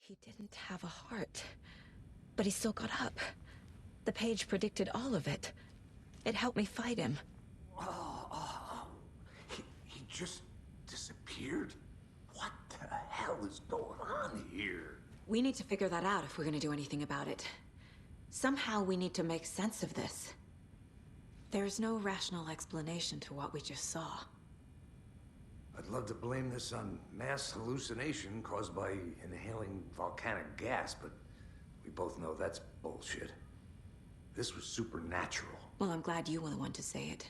He didn't have a heart, but he still got up. The page predicted all of it. It helped me fight him. He just disappeared? What the hell is going on here? We need to figure that out if we're gonna do anything about it. Somehow we need to make sense of this. There's no rational explanation to what we just saw. I'd love to blame this on mass hallucination caused by inhaling volcanic gas, but we both know that's bullshit. This was supernatural. Well, I'm glad you were the one to say it.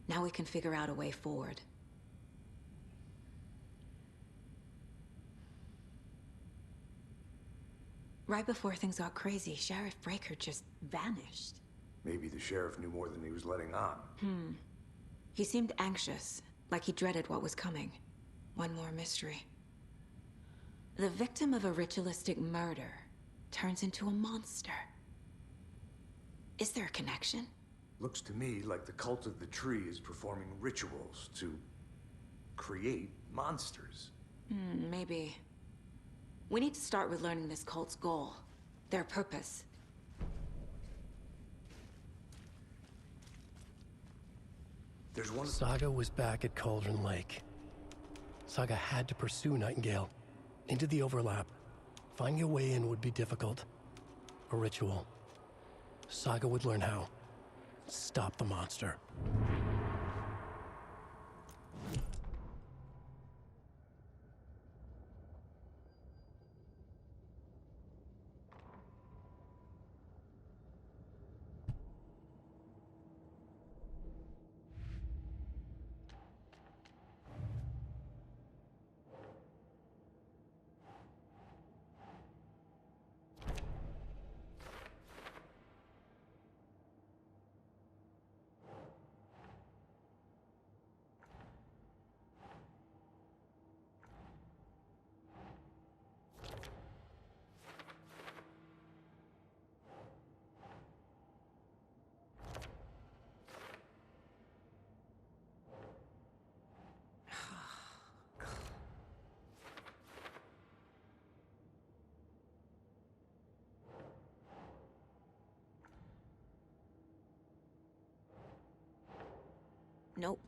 Now we can figure out a way forward. Right before things got crazy, Sheriff Breaker just vanished. Maybe the sheriff knew more than he was letting on. He seemed anxious, like he dreaded what was coming. One more mystery. The victim of a ritualistic murder turns into a monster. Is there a connection? Looks to me like the cult of the tree is performing rituals to create monsters. Maybe. We need to start with learning this cult's goal, their purpose. There's one... Saga was back at Cauldron Lake. Saga had to pursue Nightingale into the overlap. Finding a way in would be difficult. A ritual. Saga would learn how. Stop the monster. Nope.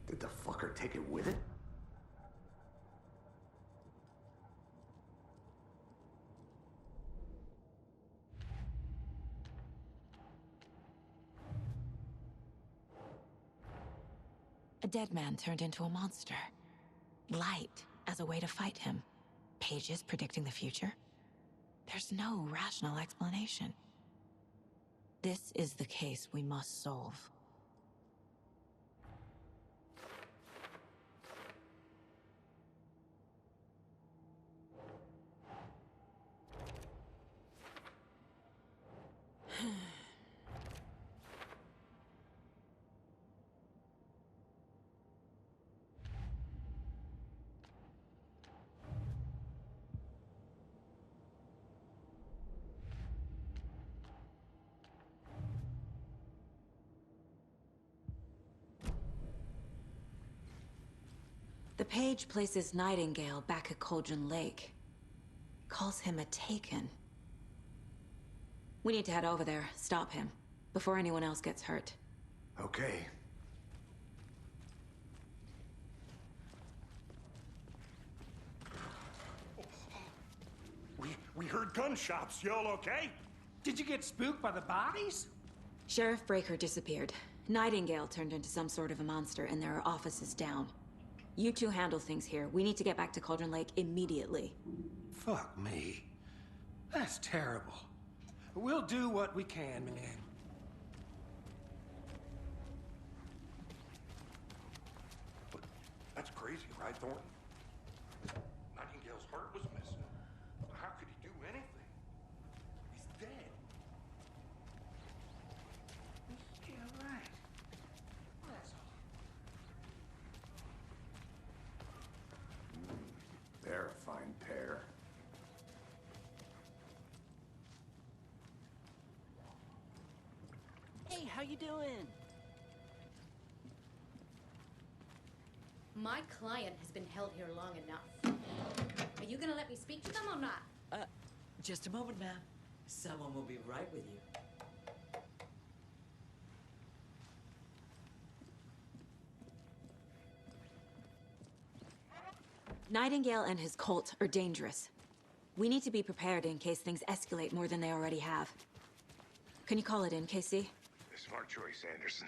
Did the fucker take it with it? A dead man turned into a monster. Light as a way to fight him. Pages predicting the future. There's no rational explanation. This is the case we must solve. The page places Nightingale back at Cauldron Lake. Calls him a taken. We need to head over there, stop him, before anyone else gets hurt. Okay. We heard gunshots. Y'all okay? Did you get spooked by the bodies? Sheriff Breaker disappeared. Nightingale turned into some sort of a monster, and there are offices down. You two handle things here. We need to get back to Cauldron Lake immediately. Fuck me. That's terrible. We'll do what we can, man. But that's crazy, right, Thornton? Nightingale's heart was missing. How could he do anything? He's dead. Yeah, right. That's all. They're a fine pair. Hey, how you doing? My client has been held here long enough. Are you gonna let me speak to them or not? Just a moment, ma'am. Someone will be right with you. Nightingale and his cult are dangerous. We need to be prepared in case things escalate more than they already have. Can you call it in, KC? Smart choice, Anderson.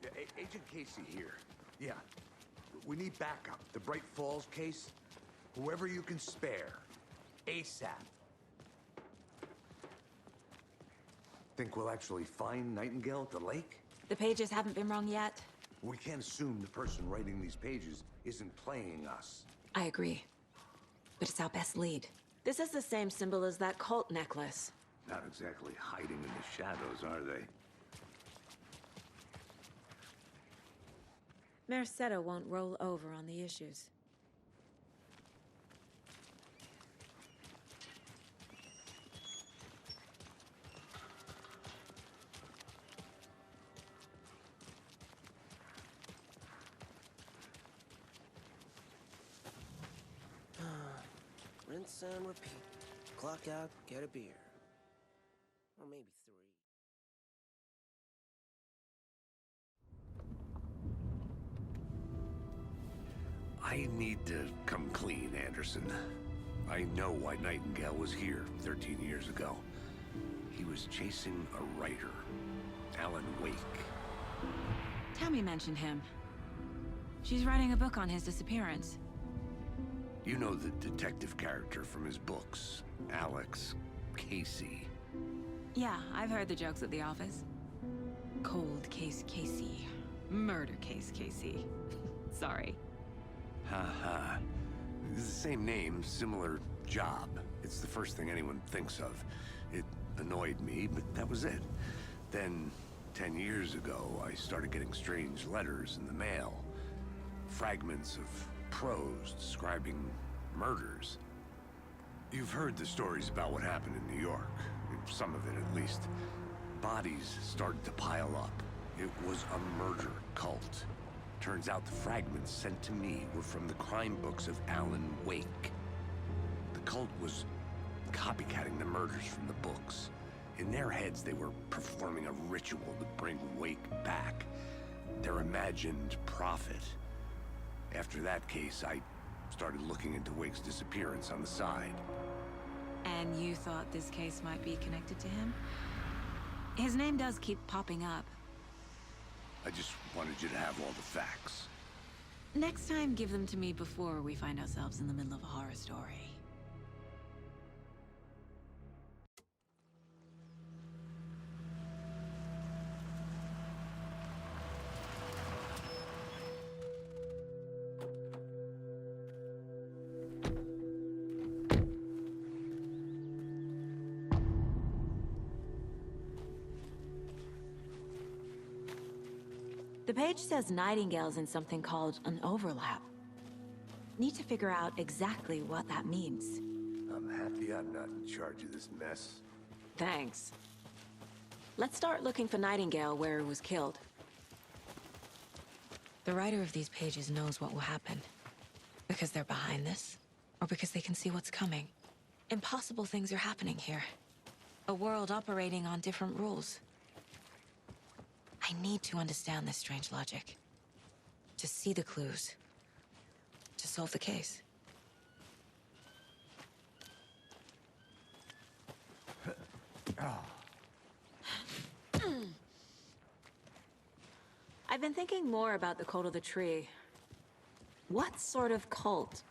Yeah, Agent Casey here. Yeah. We need backup. The Bright Falls case. Whoever you can spare. ASAP. Think we'll actually find Nightingale at the lake? The pages haven't been wrong yet. We can't assume the person writing these pages isn't playing us. I agree. But it's our best lead. This is the same symbol as that cult necklace. Not exactly hiding in the shadows, are they? Merced won't roll over on the issues. Rinse and repeat. Clock out, get a beer. Or maybe 3. I need to come clean, Anderson. I know why Nightingale was here 13 years ago. He was chasing a writer, Alan Wake. Tammy mentioned him. She's writing a book on his disappearance. You know the detective character from his books, Alex Casey. Yeah, I've heard the jokes at the office. Cold case Casey. Murder case Casey. Sorry. Ha ha. It's the same name, similar job. It's the first thing anyone thinks of. It annoyed me, but that was it. Then, 10 years ago, I started getting strange letters in the mail. Fragments of prose describing murders. You've heard the stories about what happened in New York. Some of it, at least. Bodies started to pile up. It was a murder cult. Turns out the fragments sent to me were from the crime books of Alan Wake. The cult was copycatting the murders from the books. In their heads, they were performing a ritual to bring Wake back. Their imagined prophet. After that case, I started looking into Wake's disappearance on the side. And you thought this case might be connected to him? His name does keep popping up. I just wanted you to have all the facts. Next time, give them to me before we find ourselves in the middle of a horror story. The page says Nightingale's in something called an overlap. Need to figure out exactly what that means. I'm happy I'm not in charge of this mess. Thanks. Let's start looking for Nightingale where he was killed. The writer of these pages knows what will happen. Because they're behind this, or because they can see what's coming. Impossible things are happening here. A world operating on different rules. I need to understand this strange logic. To see the clues. To solve the case. I've been thinking more about the Kultu. What sort of cult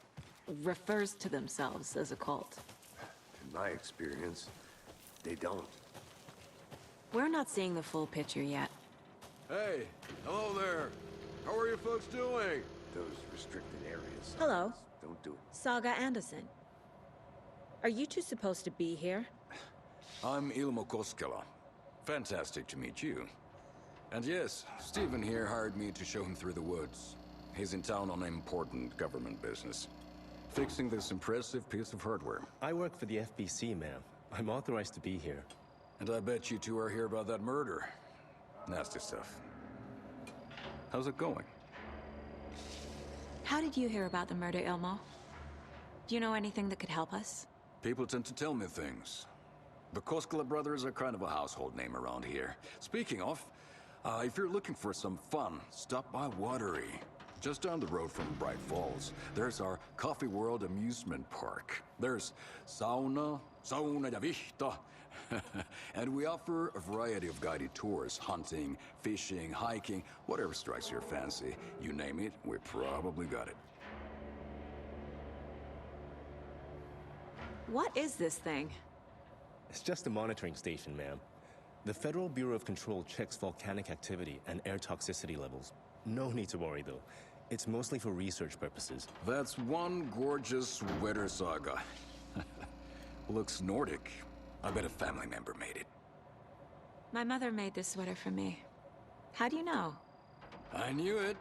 refers to themselves as a cult? In my experience, they don't. We're not seeing the full picture yet. Hey, hello there. How are you folks doing? Those restricted areas. Hello. Don't do it. Saga Anderson. Are you two supposed to be here? I'm Ilmo Koskela. Fantastic to meet you. And yes, Stephen here hired me to show him through the woods. He's in town on important government business. Fixing this impressive piece of hardware. I work for the FBC, ma'am. I'm authorized to be here. And I bet you two are here about that murder. Nasty stuff. How's it going? How did you hear about the murder, Ilmo? Do you know anything that could help us? People tend to tell me things. The Koskela brothers are kind of a household name around here. Speaking of, if you're looking for some fun, stop by Watery. Just down the road from Bright Falls, there's our Coffee World amusement park. There's sauna ja vihta. And we offer a variety of guided tours, hunting, fishing, hiking, whatever strikes your fancy. You name it, we probably got it. What is this thing? It's just a monitoring station, ma'am. The Federal Bureau of Control checks volcanic activity and air toxicity levels. No need to worry, though. It's mostly for research purposes. That's one gorgeous sweater, Saga. Looks Nordic. I bet a family member made it. My mother made this sweater for me. How do you know? I knew it.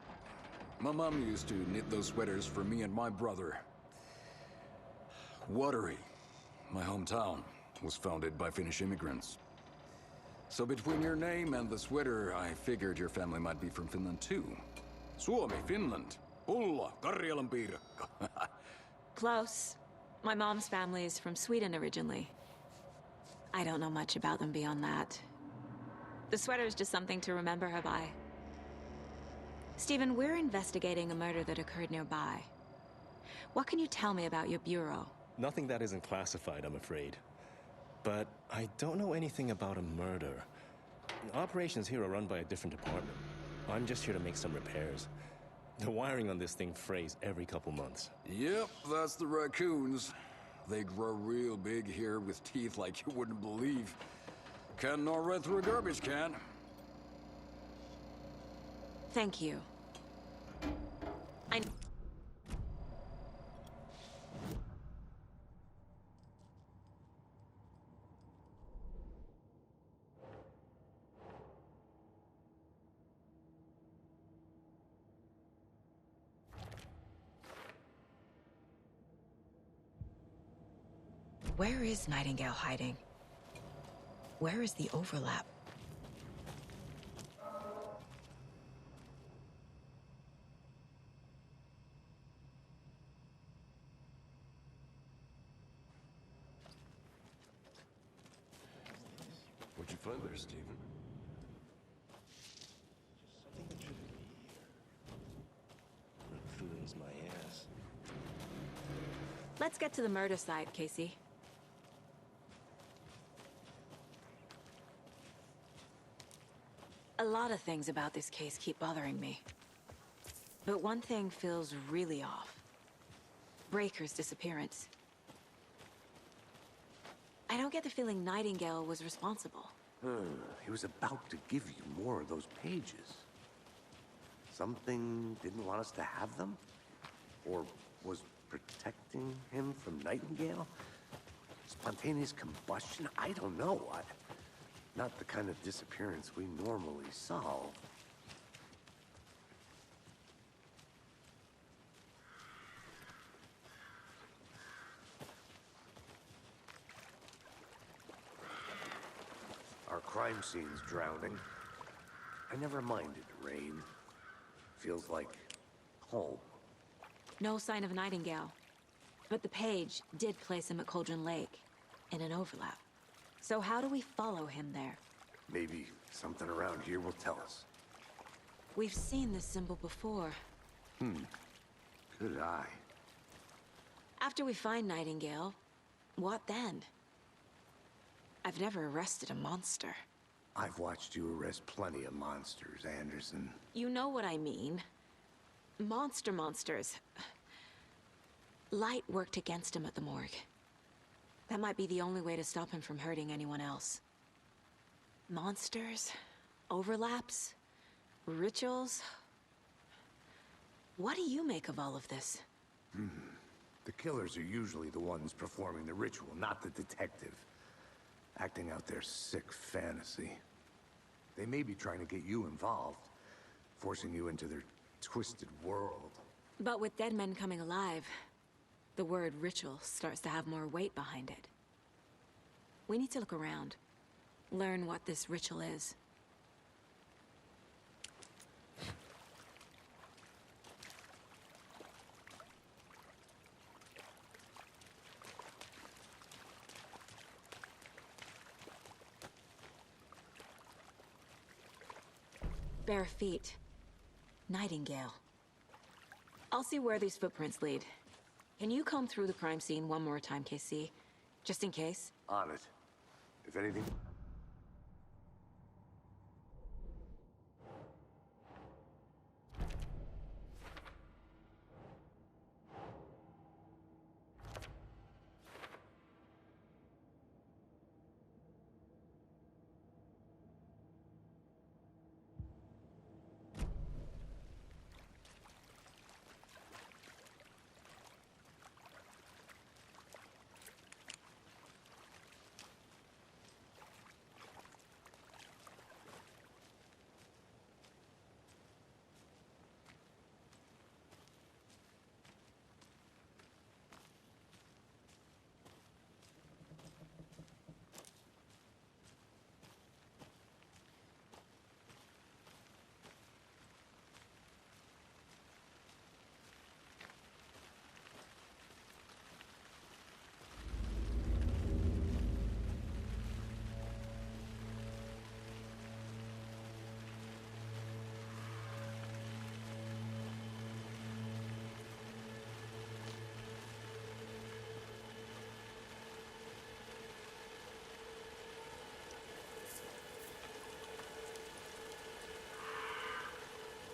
My mom used to knit those sweaters for me and my brother. Watery, my hometown, was founded by Finnish immigrants. So between your name and the sweater, I figured your family might be from Finland too. Suomi, Finland. Pulla, Karjalan piirakka. Close. My mom's family is from Sweden originally. I don't know much about them beyond that. The sweater is just something to remember her by. Stephen, we're investigating a murder that occurred nearby. What can you tell me about your bureau? Nothing that isn't classified, I'm afraid. But I don't know anything about a murder. Operations here are run by a different department. I'm just here to make some repairs. The wiring on this thing frays every couple months. Yep, that's the raccoons. They grow real big here with teeth like you wouldn't believe. Can't gnaw right through a garbage can. Thank you. Where is Nightingale hiding? Where is the overlap? What'd you find there, Stephen? Something that shouldn't be here. Ruins my ass. Let's get to the murder site, Casey. A lot of things about this case keep bothering me. But one thing feels really off. Breaker's disappearance. I don't get the feeling Nightingale was responsible. He was about to give you more of those pages. Something didn't want us to have them? Or was protecting him from Nightingale? Spontaneous combustion? I don't know. Not the kind of disappearance we normally solve. crime scene's drowning. I never minded rain. Feels like home. No sign of Nightingale. But the page did place him at Cauldron Lake, in an overlap. So how do we follow him there? Maybe something around here will tell us. We've seen this symbol before. Good eye. After we find Nightingale, what then? I've never arrested a monster. I've watched you arrest plenty of monsters, Anderson. You know what I mean. Monsters. Light worked against him at the morgue. That might be the only way to stop him from hurting anyone else. Monsters? Overlaps? Rituals? What do you make of all of this? The killers are usually the ones performing the ritual, not the detective. Acting out their sick fantasy. They may be trying to get you involved, forcing you into their twisted world. But with dead men coming alive, the word ritual starts to have more weight behind it. We need to look around, learn what this ritual is. Bare feet. Nightingale. I'll see where these footprints lead. Can you comb through the crime scene one more time, KC? Just in case? On it. If anything...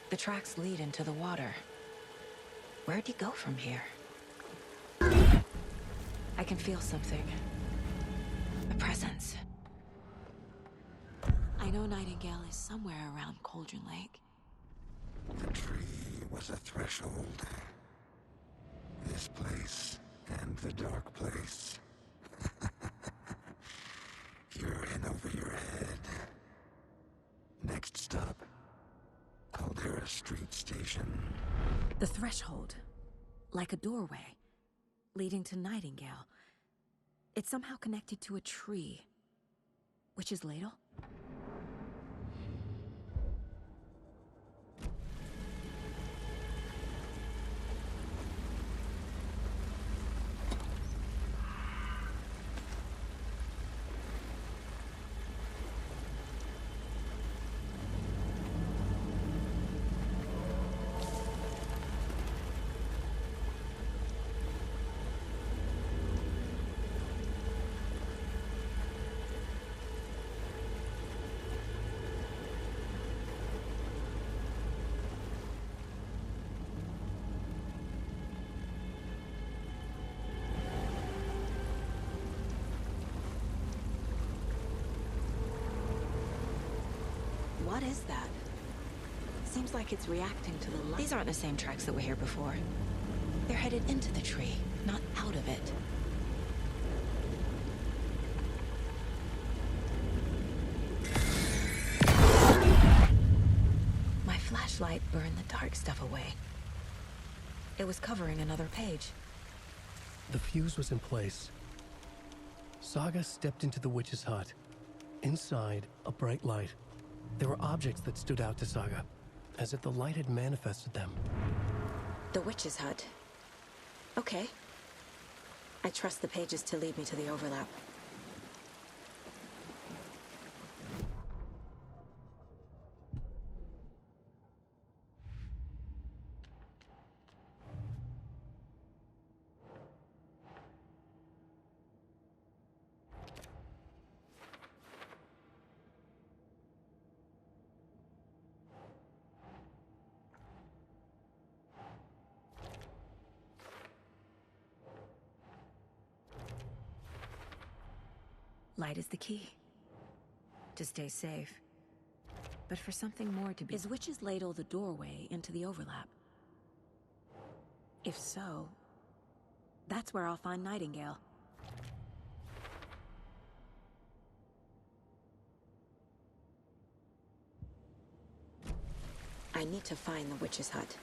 The tracks lead into the water. Where'd he go from here? I can feel something. A presence. I know Nightingale is somewhere around Cauldron Lake. The tree was a threshold. This place and the dark place. You're in over your head. Next stop, Caldera Street Station. The threshold. Like a doorway. Leading to Nightingale. It's somehow connected to a tree. Witch's ladle? What is that? Seems like it's reacting to the light. These aren't the same tracks that were here before. They're headed into the tree, not out of it. My flashlight burned the dark stuff away. It was covering another page. The fuse was in place. Saga stepped into the witch's hut, Inside, a bright light. There were objects that stood out to Saga, as if the light had manifested them. The witch's hut. Okay. I trust the pages to lead me to the overlap. Light is the key. To stay safe. But for something more to be... Is Witch's Ladle the doorway into the overlap? If so, that's where I'll find Nightingale. I need to find the witch's hut.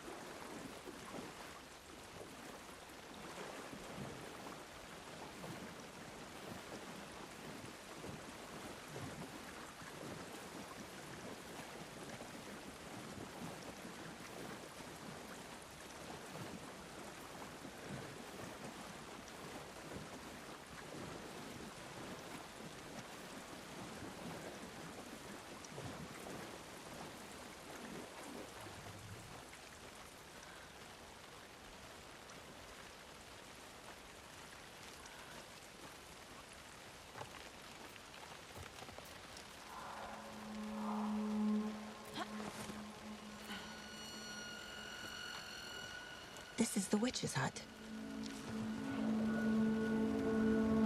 This is the witch's hut.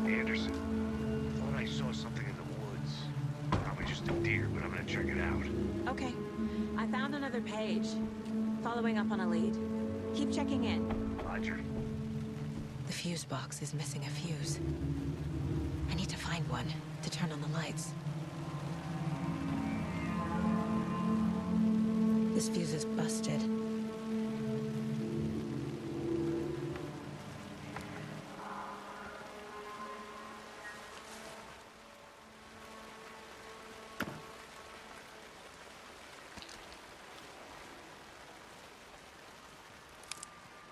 Anderson, thought I saw something in the woods. Probably just a deer, but I'm gonna check it out. Okay. I found another page. Following up on a lead. Keep checking in. Roger. The fuse box is missing a fuse. I need to find one to turn on the lights. This fuse is busted.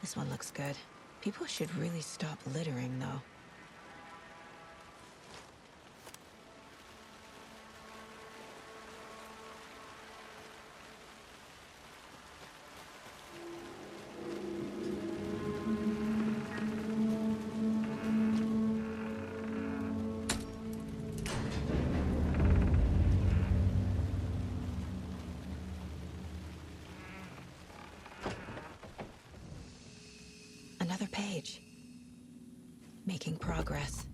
This one looks good. People should really stop littering, though. Another page. Making progress.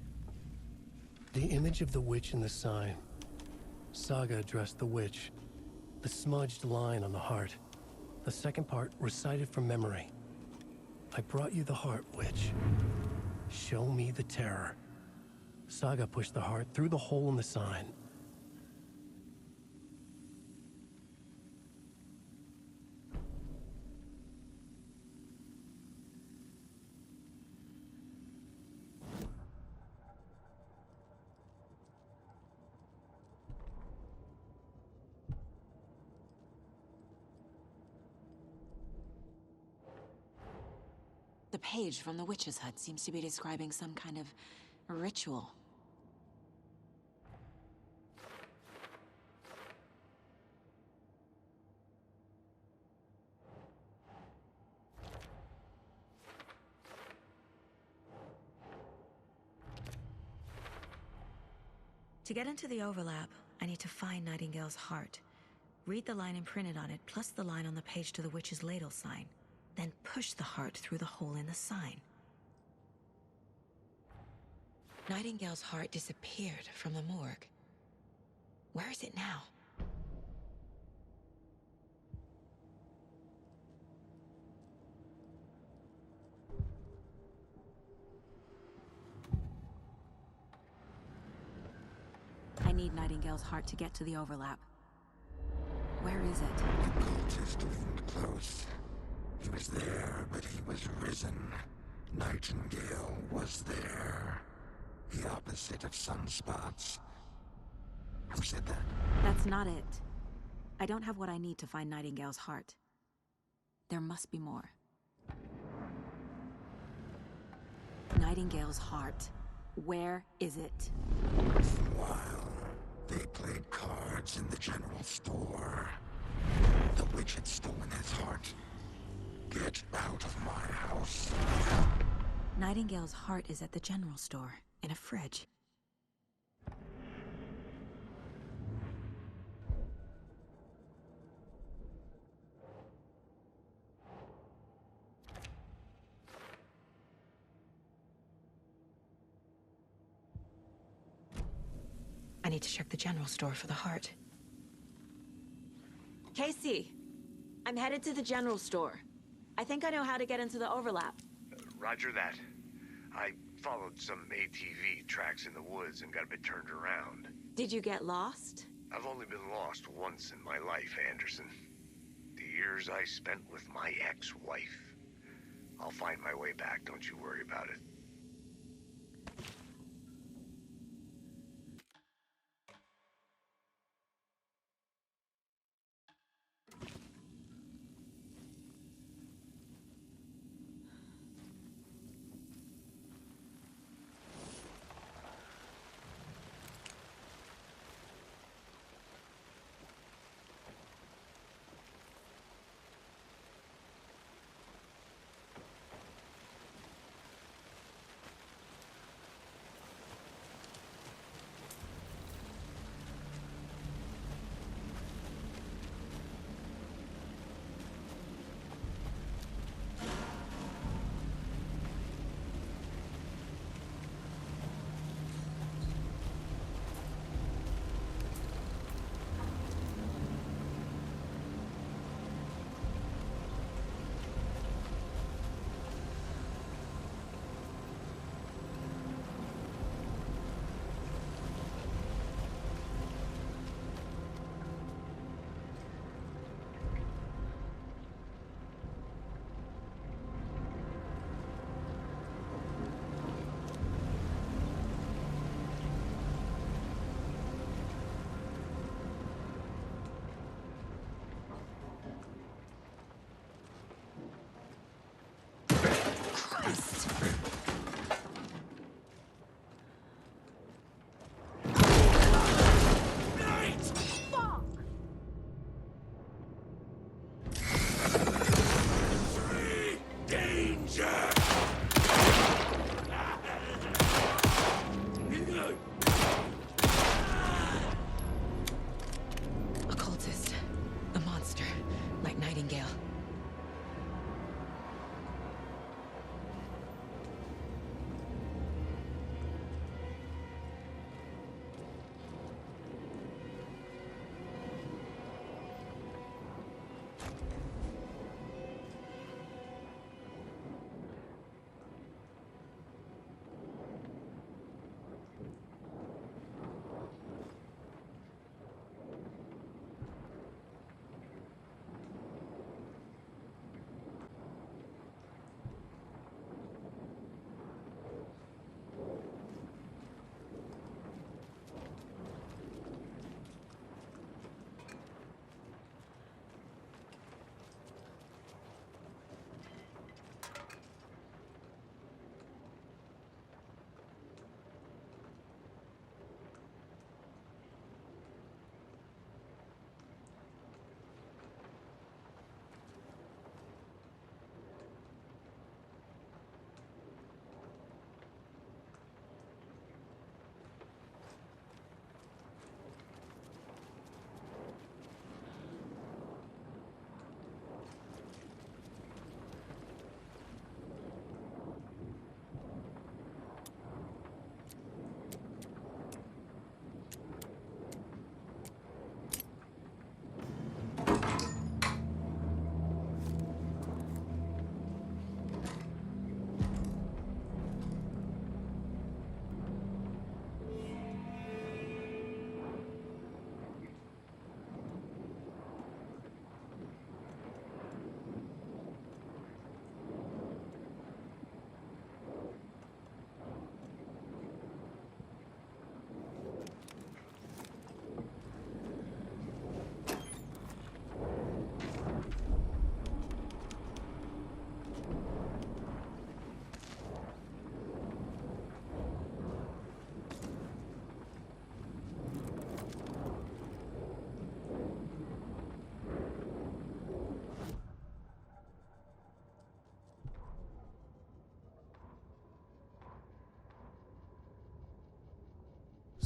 The image of the witch in the sign. Saga addressed the witch. The smudged line on the heart. The second part recited from memory. I brought you the heart, witch. Show me the terror. Saga pushed the heart through the hole in the sign. The page from the witch's hut seems to be describing some kind of ritual. To get into the overlap, I need to find Nightingale's heart. Read the line imprinted on it, plus the line on the page to the witch's ladle sign. Then push the heart through the hole in the sign. Nightingale's heart disappeared from the morgue. Where is it now? I need Nightingale's heart to get to the overlap. Where is it? The cultist isn't close. He was there, but he was risen. Nightingale was there. The opposite of sunspots. Who said that? That's not it. I don't have what I need to find Nightingale's heart. There must be more. Nightingale's heart. Where is it? For a while, they played cards in the general store. The witch had stolen his heart. Get out of my house. Nightingale's heart is at the general store, in a fridge. I need to check the general store for the heart. Casey, I'm headed to the general store. I think I know how to get into the overlap. Roger that. I followed some ATV tracks in the woods and got a bit turned around. Did you get lost? I've only been lost once in my life, Anderson. The years I spent with my ex-wife. I'll find my way back, don't you worry about it.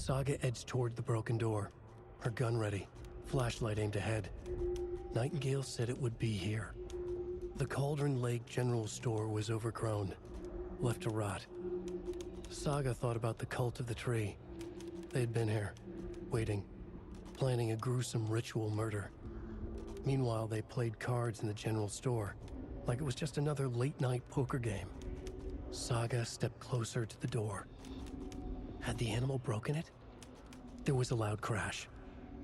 Saga edged toward the broken door, her gun ready, flashlight aimed ahead. Nightingale said it would be here. The Cauldron Lake General Store was overgrown, left to rot. Saga thought about the cult of the tree. They'd been here, waiting, planning a gruesome ritual murder. Meanwhile, they played cards in the general store, like it was just another late-night poker game. Saga stepped closer to the door. Had the animal broken it? There was a loud crash.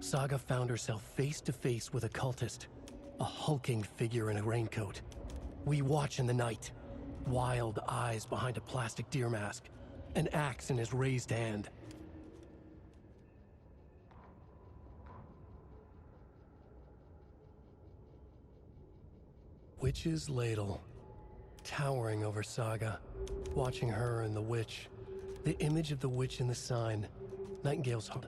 Saga found herself face to face with a cultist, a hulking figure in a raincoat. We watch in the night. Wild eyes behind a plastic deer mask, an axe in his raised hand. Witch's ladle, towering over Saga, watching her and the witch, the image of the witch in the sign, Nightingale's heart.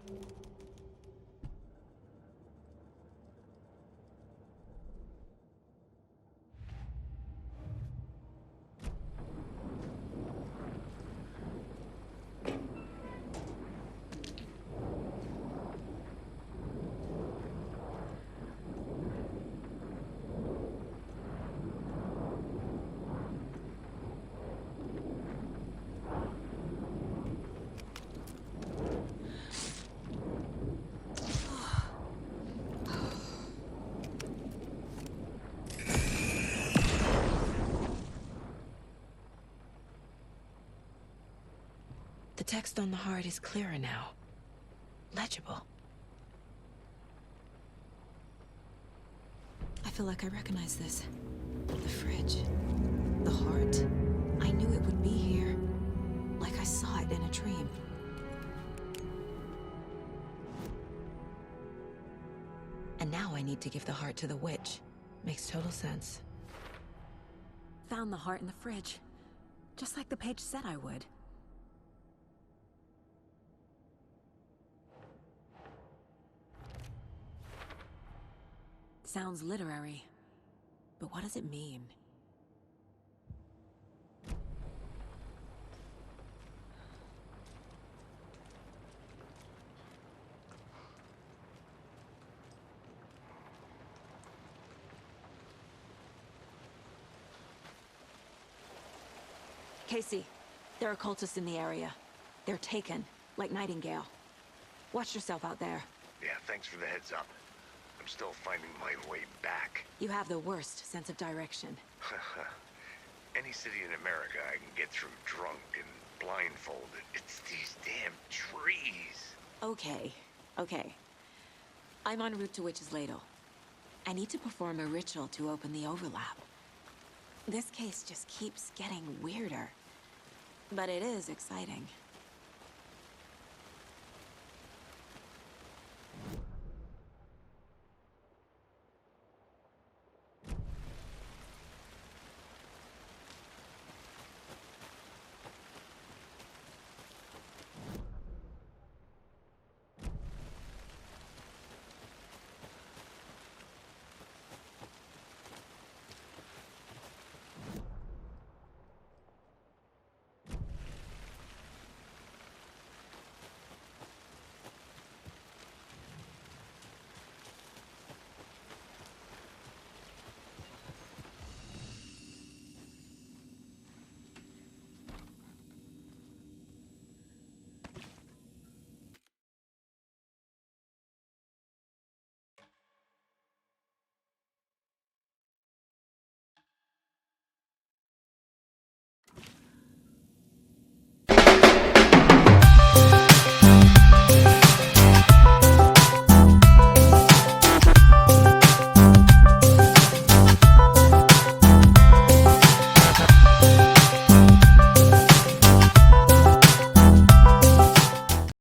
The text on the heart is clearer now. Legible. I feel like I recognize this. The fridge. The heart. I knew it would be here. Like I saw it in a dream. And now I need to give the heart to the witch. Makes total sense. Found the heart in the fridge. Just like the page said I would. Sounds literary, but what does it mean? Casey, there are cultists in the area. They're taken, like Nightingale. Watch yourself out there. Yeah, thanks for the heads up. I'm still finding my way back. You have the worst sense of direction. Any city in America I can get through drunk and blindfolded. It's these damn trees. Okay. I'm en route to Witch's Ladle. I need to perform a ritual to open the overlap. This case just keeps getting weirder. But it is exciting.